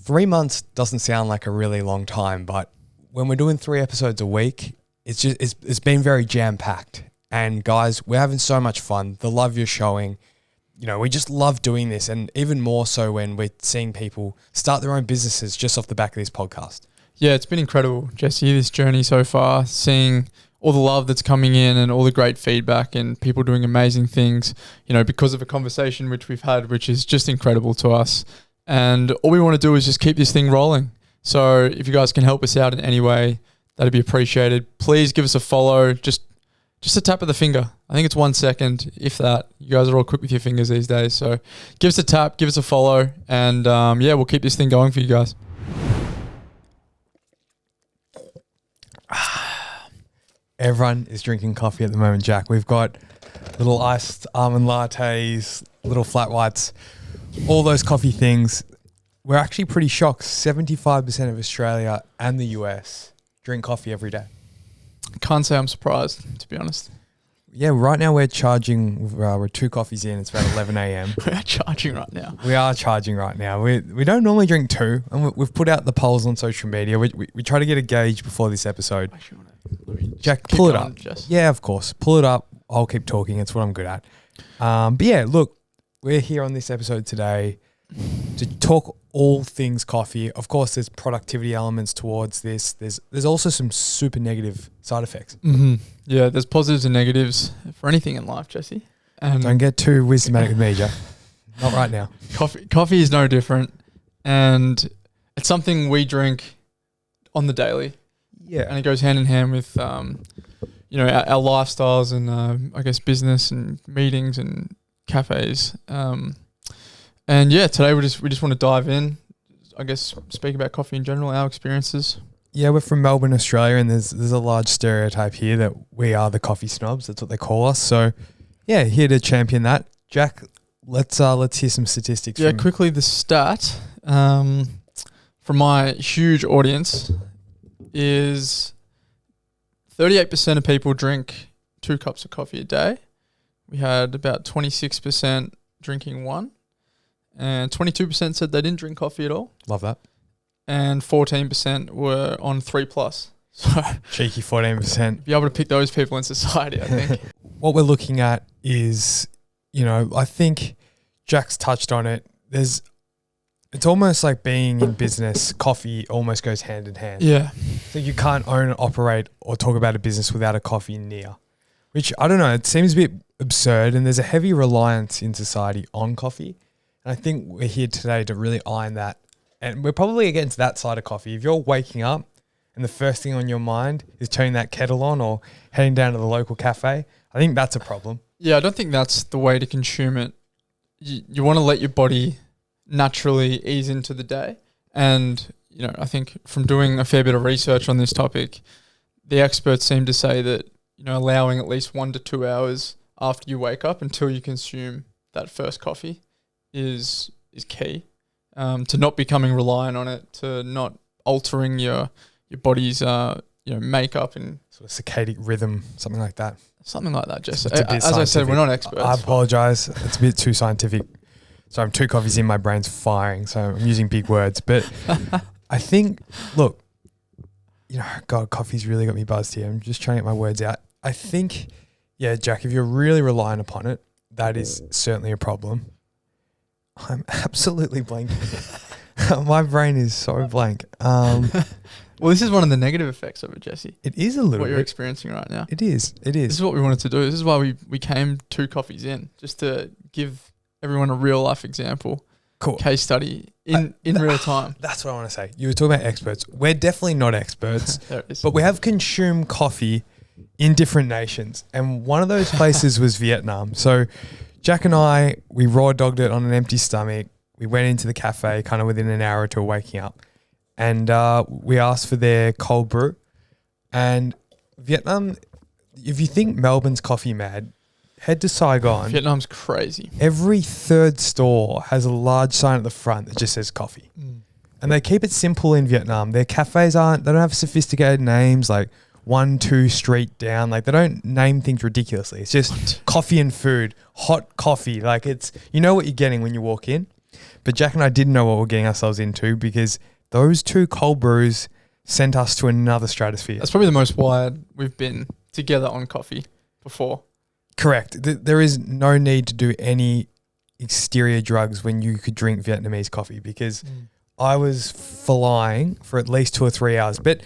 3 months doesn't sound like a really long time, but when we're doing 3 episodes a week, it's been very jam-packed. And guys, we're having so much fun. The love you're showing, we just love doing this, and even more so when we're seeing people start their own businesses just off the back of this podcast. Yeah, it's been incredible, Jesse, this journey so far, seeing all the love that's coming in and all the great feedback and people doing amazing things, because of a conversation which we've had, which is just incredible to us. And all we want to do is just keep this thing rolling. So if you guys can help us out in any way, that'd be appreciated. Please give us a follow, just a tap of the finger. I think it's 1 second, if that. You guys are all quick with your fingers these days. So give us a tap, give us a follow, and we'll keep this thing going for you guys. Everyone is drinking coffee at the moment, Jack. We've got little iced almond lattes, little flat whites, all those coffee things. We're actually pretty shocked. 75% of Australia and the US drink coffee every day. Can't say I'm surprised, to be honest. Yeah, right now we're charging. We're 2 coffees in. It's about 11 a.m. We're charging right now. We are charging right now. We don't normally drink 2, and we've put out the polls on social media. We try to get a gauge before this episode. Jack, pull it up. Yeah, of course. Pull it up. I'll keep talking. It's what I'm good at. But yeah, look, we're here on this episode today to talk all things coffee. Of course, there's productivity elements towards this. There's also some super negative side effects. Mm-hmm. Yeah, there's positives and negatives for anything in life, Jesse. Don't get too wisdomatic with me, Jack. Not right now. Coffee is no different, and it's something we drink on the daily. Yeah, and it goes hand in hand with our lifestyles and I guess business and meetings and cafes. And yeah, today we just want to dive in, I guess, speak about coffee in general, our experiences. Yeah, we're from Melbourne, Australia, and there's a large stereotype here that we are the coffee snobs. That's what they call us. So yeah, here to champion that. Jack, let's hear some statistics. Yeah, quickly the stat from my huge audience is 38% of people drink 2 cups of coffee a day. We had about 26% drinking 1. And 22% said they didn't drink coffee at all. Love that. And 14% were on 3+. So cheeky 14%. Be able to pick those people in society, I think. What we're looking at is, I think Jack's touched on it. It's almost like being in business. Coffee almost goes hand in hand. Yeah. So you can't own, operate, or talk about a business without a coffee near. Which, I don't know, it seems a bit absurd, and there's a heavy reliance in society on coffee. And I think we're here today to really iron that. And we're probably against that side of coffee. If you're waking up and the first thing on your mind is turning that kettle on or heading down to the local cafe, I think that's a problem. Yeah, I don't think that's the way to consume it. You want to let your body naturally ease into the day. And, I think from doing a fair bit of research on this topic, the experts seem to say that, allowing at least 1 to 2 hours after you wake up until you consume that first coffee is key, to not becoming reliant on it, to not altering your body's makeup and sort of circadian rhythm, something like that. Something like that, Jess. As I said, we're not experts. I apologize. It's a bit too scientific. So I'm 2 coffees in, my brain's firing, so I'm using big words. But I think, look, God, coffee's really got me buzzed here. I'm just trying to get my words out. I think, yeah, Jack, if you're really relying upon it, that is certainly a problem. I'm absolutely blank. My brain is so blank. Well, this is one of the negative effects of it, Jesse. It is a little what bit. You're experiencing right now. It is. This is what we wanted to do. This is why we came 2 coffees in, just to give everyone a real life example. Cool. Case study in real time. That's what I want to say. You were talking about experts. We're definitely not experts, There it is. but we have consumed coffee in different nations. And one of those places was Vietnam. So Jack and I, we raw dogged it on an empty stomach. We went into the cafe kind of within an hour or 2 of waking up. And we asked for their cold brew. And Vietnam, if you think Melbourne's coffee mad, head to Saigon. Vietnam's crazy. Every 3rd store has a large sign at the front that just says coffee. And they keep it simple in Vietnam. Their cafes they don't have sophisticated names like 1, 2 street down. Like, they don't name things ridiculously. It's just coffee and food, hot coffee. Like, it's, what you're getting when you walk in. But Jack and I didn't know what we're getting ourselves into because those 2 cold brews sent us to another stratosphere. That's probably the most wired we've been together on coffee before. Correct. There is no need to do any exterior drugs when you could drink Vietnamese coffee because I was flying for at least 2 or 3 hours. But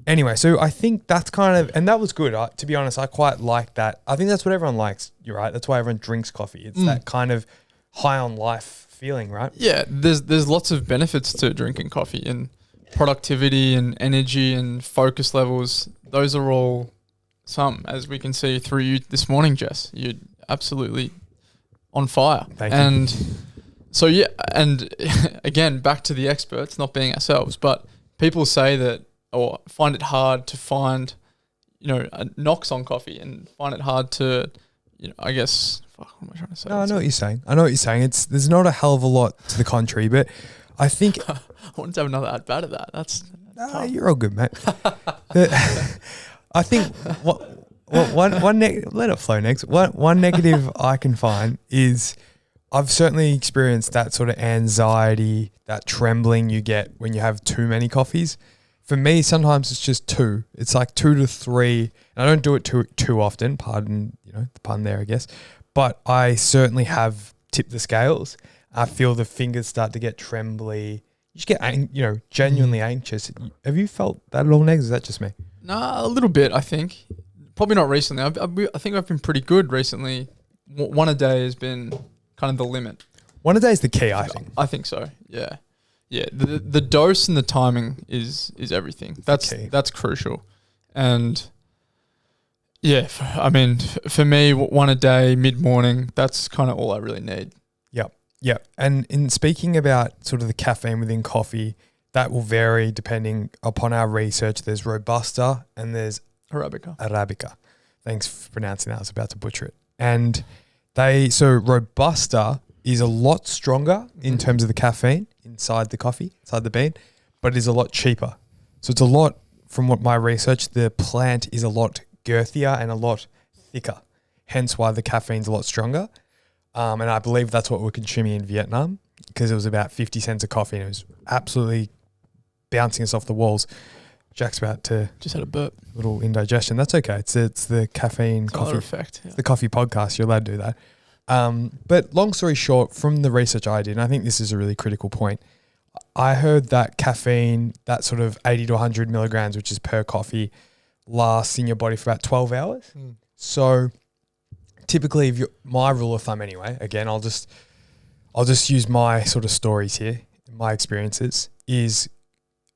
anyway, so I think that's kind of, and that was good. To be honest, I quite like that. I think that's what everyone likes. You're right. That's why everyone drinks coffee. It's that kind of high on life feeling, right? Yeah, there's lots of benefits to drinking coffee, and productivity and energy and focus levels. Those are all some, as we can see through you this morning, Jess. You're absolutely on fire. Thank you. And so, yeah, and again, back to the experts, not being ourselves, but people say that, or find it hard to find, knocks on coffee, and find it hard to, I guess, what am I trying to say? No, I know what you're saying. There's not a hell of a lot to the contrary, but I think I wanted to have another at bat of that. That's tough. You're all good, mate. I think let it flow next. One negative I can find is I've certainly experienced that sort of anxiety, that trembling you get when you have too many coffees. For me, sometimes it's just 2. It's like 2 to 3. And I don't do it too often. Pardon, the pun there, I guess. But I certainly have tipped the scales. I feel the fingers start to get trembly. You just get, genuinely anxious. Have you felt that at all, Negs? Is that just me? No, a little bit, I think. Probably not recently. I think I've been pretty good recently. One a day has been kind of the limit. One a day is the key, I think. I think so, yeah. Yeah, the dose and the timing is everything. That's crucial. And yeah, for me, one a day, mid-morning, that's kind of all I really need. Yep. And in speaking about sort of the caffeine within coffee, that will vary depending upon our research. There's Robusta and there's Arabica. Thanks for pronouncing that. I was about to butcher it. And so Robusta is a lot stronger in terms of the caffeine inside the coffee, inside the bean, but it is a lot cheaper. So it's a lot, from what my research, the plant is a lot girthier and a lot thicker, hence why the caffeine's a lot stronger. And I believe that's what we're consuming in Vietnam because it was about 50 cents a coffee and it was absolutely bouncing us off the walls. Jack's about to just had a burp, little indigestion. That's okay. It's the caffeine coffee effect. Yeah. It's the coffee podcast. You're allowed to do that. But long story short, from the research I did, and I think this is a really critical point, I heard that caffeine, that sort of 80 to 100 milligrams, which is per coffee, lasts in your body for about 12 hours. So typically, my rule of thumb anyway, again, I'll just use my sort of stories here, my experiences, is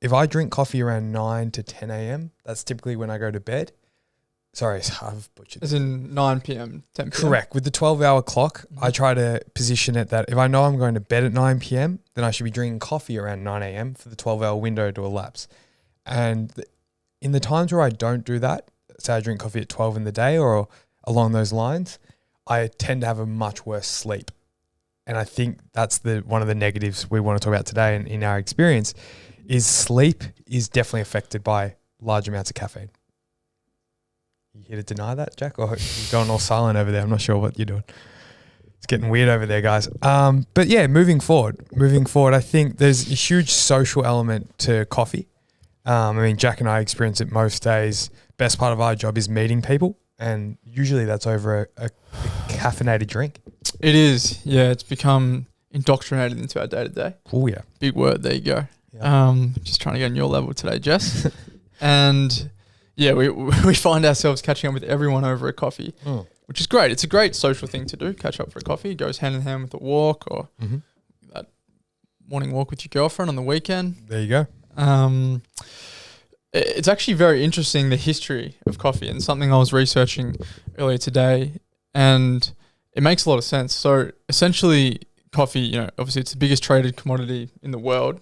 if I drink coffee around 9 to 10 a.m., that's typically when I go to bed. Sorry, I've butchered. As in 9 p.m., 10 p.m.? Correct. With the 12-hour clock, I try to position it that if I know I'm going to bed at 9 p.m., then I should be drinking coffee around 9 a.m. for the 12-hour window to elapse. And in the times where I don't do that, say I drink coffee at 12 in the day or along those lines, I tend to have a much worse sleep. And I think that's one of the negatives we want to talk about today in our experience is sleep is definitely affected by large amounts of caffeine. You here to deny that, Jack? Or you're going all silent over there? I'm not sure what you're doing. It's getting weird over there, guys. But yeah, moving forward, I think there's a huge social element to coffee. Jack and I experience it most days. Best part of our job is meeting people. And usually that's over a caffeinated drink. It is. Yeah, it's become indoctrinated into our day-to-day. Oh, yeah. Big word. There you go. Yeah. Just trying to get on your level today, Jess. And yeah, we find ourselves catching up with everyone over a coffee, which is great. It's a great social thing to do, catch up for a coffee. It goes hand in hand with a walk or that morning walk with your girlfriend on the weekend. There you go. It's actually very interesting, the history of coffee, and something I was researching earlier today, and it makes a lot of sense. So essentially coffee, obviously it's the biggest traded commodity in the world,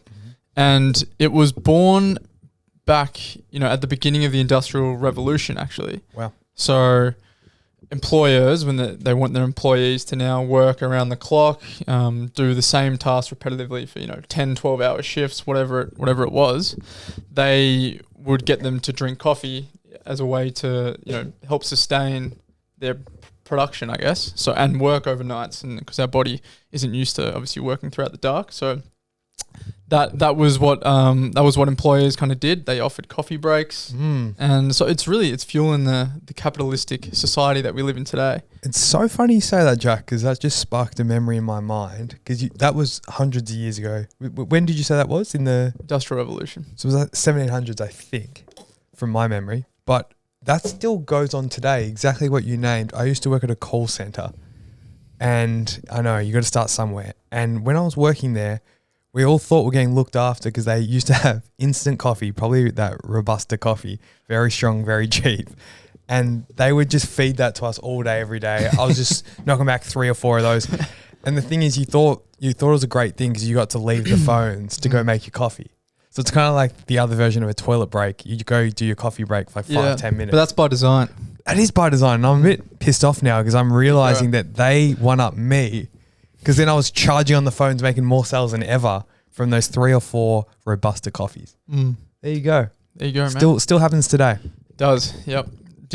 and it was born back, at the beginning of the Industrial Revolution, actually. Wow. So employers, when they want their employees to now work around the clock, do the same task repetitively for 10, 12-hour shifts, whatever it was, they would get them to drink coffee as a way to help sustain their production, I guess. So, and work overnights, and because our body isn't used to obviously working throughout the dark. So that was what employers kind of did. They offered coffee breaks, and so it's fueling the capitalistic society that we live in today. It's so funny you say that, Jack, because that just sparked a memory in my mind. Because that was hundreds of years ago. When did you say that was? In the Industrial Revolution. So it was like 1700s, I think, from my memory. But that still goes on today. Exactly what you named. I used to work at a call center, and I know you got to start somewhere. And when I was working there, we all thought we're getting looked after because they used to have instant coffee, probably that Robusta coffee, very strong, very cheap. And they would just feed that to us all day, every day. I was just knocking back 3 or 4 of those. And the thing is, you thought it was a great thing because you got to leave the phones to go make your coffee. So it's kind of like the other version of a toilet break. You go do your coffee break for like 5-10 minutes. But that's by design. It is by design. And I'm a bit pissed off now because I'm realizing that they one up me. Because then I was charging on the phones, making more sales than ever from those 3 or 4 Robusta coffees. There you go. There you go, man. Still happens today. Does, yep.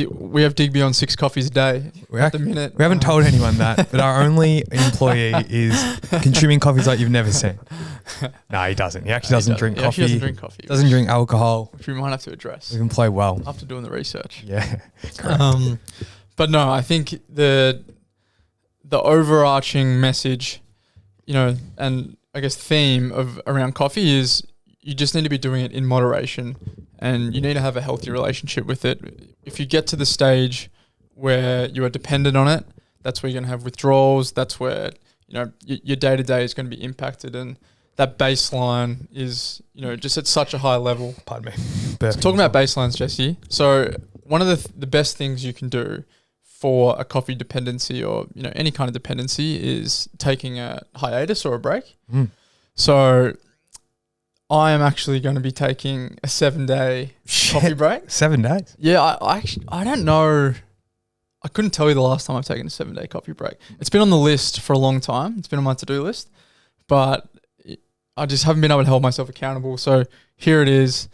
We have Digby on 6 coffees a day at the minute. We haven't told anyone that, but our only employee is consuming coffees like you've never seen. No, he doesn't. He actually doesn't drink coffee. He doesn't drink coffee. Doesn't drink alcohol. Which we might have to address. We can play well. After doing the research. Yeah. But no, I think the overarching message, and I guess theme of around coffee is you just need to be doing it in moderation, and you need to have a healthy relationship with it. If you get to the stage where you are dependent on it, that's where you're going to have withdrawals. That's where, your day-to-day is going to be impacted, and that baseline is, just at such a high level. Pardon me. So talking about baselines, Jesse. So one of the best things you can do for a coffee dependency or, any kind of dependency is taking a hiatus or a break. So I am actually going to be taking a 7-day coffee break. 7 days? Yeah, I don't know. I couldn't tell you the last time I've taken a 7-day coffee break. It's been on the list for a long time. It's been on my to-do list, but I just haven't been able to hold myself accountable. So here it is.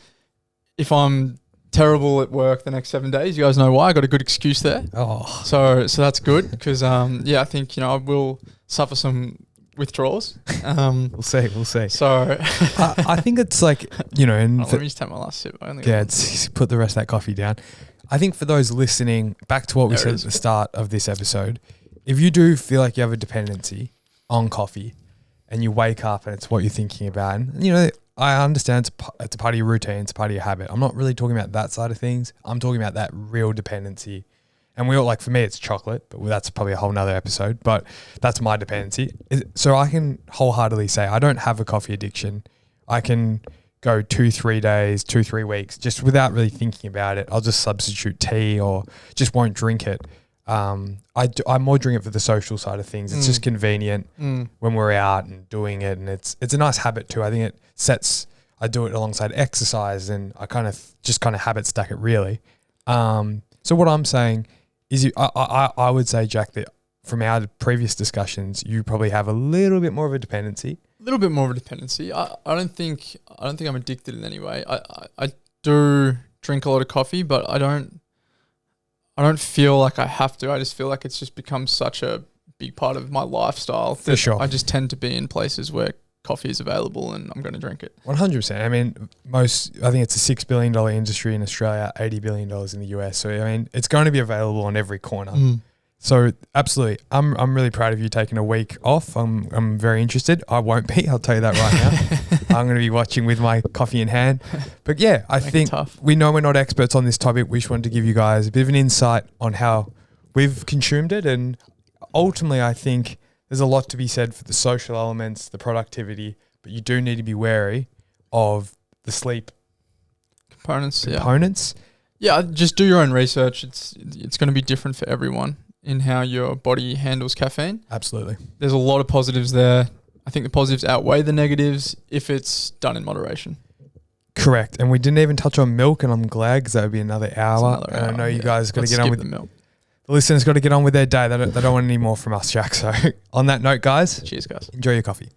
If I'm terrible at work the next 7 days, you guys know why. I got a good excuse there. Oh, so that's good because I think I will suffer some withdrawals. We'll see. So I think it's like, and let me just take my last sip. It's put the rest of that coffee down. I think for those listening, back to what we said at the start of this episode, if you do feel like you have a dependency on coffee and you wake up and it's what you're thinking about, and I understand it's a part of your routine, it's a part of your habit. I'm not really talking about that side of things. I'm talking about that real dependency. And we all, like, for me, it's chocolate, but that's probably a whole nother episode, but that's my dependency. So I can wholeheartedly say I don't have a coffee addiction. I can go 2-3 days, 2-3 weeks, just without really thinking about it. I'll just substitute tea or just won't drink it. I more drink it for the social side of things. It's just convenient when we're out and doing it. And it's a nice habit too. I think I do it alongside exercise, and I kind of habit stack it really. So what I'm saying is I would say, Jack, that from our previous discussions, you probably have a little bit more of a dependency. A little bit more of a dependency. I don't think I'm addicted in any way. I do drink a lot of coffee, but I don't feel like I have to. I just feel like it's just become such a big part of my lifestyle. For sure. I just tend to be in places where coffee is available and I'm going to drink it. 100%. I mean, I think it's a $6 billion industry in Australia, $80 billion in the US. So, I mean, it's going to be available on every corner. So, absolutely. I'm really proud of you taking a week off. I'm very interested. I won't be. I'll tell you that right now. I'm going to be watching with my coffee in hand. But yeah, I think we know we're not experts on this topic. We just wanted to give you guys a bit of an insight on how we've consumed it. And ultimately, I think there's a lot to be said for the social elements, the productivity, but you do need to be wary of the sleep components. Yeah, just do your own research. It's going to be different for everyone in how your body handles caffeine. Absolutely. There's a lot of positives there. I think the positives outweigh the negatives if it's done in moderation. Correct. And we didn't even touch on milk, and I'm glad because that would be another hour. And I know you guys got to get on with the milk. The listeners got to get on with their day. They don't want any more from us, Jack. So on that note, guys. Cheers, guys. Enjoy your coffee.